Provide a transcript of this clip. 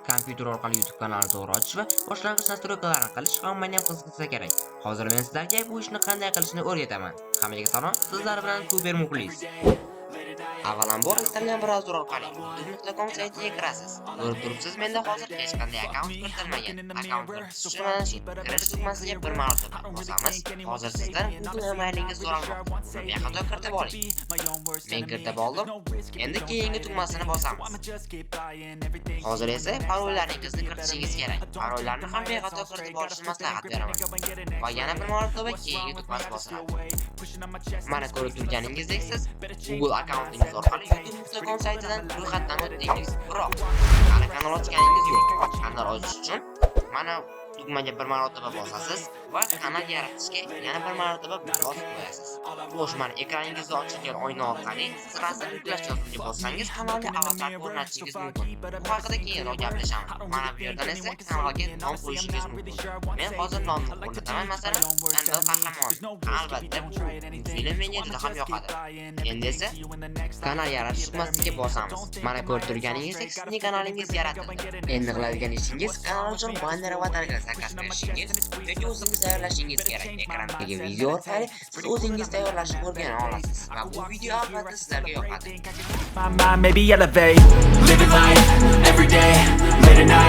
Kompyuter orqali YouTube kanalini to'g'ri ochish va boshlang'ich nastroykalarni qilish hammani ham qiziqsa kerak. Hozir men sizlarga bu ishni qanday qilishni o'rgataman. Hammaga salom, sizlar bilan super MUXLIS. Avvalambor istalgan brauzer orqali youtube.com saytiga kirasiz. Ko'rib turibsiz, menda hozir hech qanday akkaunt kiritilmagan. Akkaunt kiritish uchun mana shu kirish tugmasiga bir marotaba bosamiz. Hozir sizdan Google emailingiz so'ralmoqda. Bexato kiritib oling. Men kiritib oldim. Endi keyingi tugmasini bosamiz. Hozir esa parollaringizni kiritishingiz kerak. Parollarni ham bexato kiritib olishni maslahat beraman. Va yana bir marotaba keyingi tugmasi bosiladi. Mana ko'rib turganingizdek siz Google akkauntingiz orqali youtube.com saytidan ro'yxatdan o'tdingiz. Biroq hali kanal ochganingiz yo'q. Kanal ochish uchun mana tugmaga bir marotaba bosasiz va kanal yaratishga yana bir marotaba bosib qo'yasiz. Xo'sh, mana ekraningizda ochilgan oyna orqali siz rasm yuklash yozuviga bossangiz kanalga avatar o'rnatishingiz mumkin. Bu haqida keyinroq gaplashamiz. Mana bu yerdan esa kanalga nom qo'yishingiz mumkin. Men hozir nomni o'rnataman, masalan, Kanal qahramon. Albatta, film menga juda ham yoqadi. Endi esa kanal yaratish tugmasiga bosamiz. Mana ko'rib turganingizdek sizning kanalingiz yaratildi. Endi qiladigan ishingiz kanal uchun banner va targa zakaz berishingiz yoki o'zingiz tayyorlashingiz kerak. Ekrandagi video orqali siz o'zingiz tayyorlashni o'rgana olasiz va bu video albatta sizlarga yoqadi. Maybe elevate, living life every day, late at night.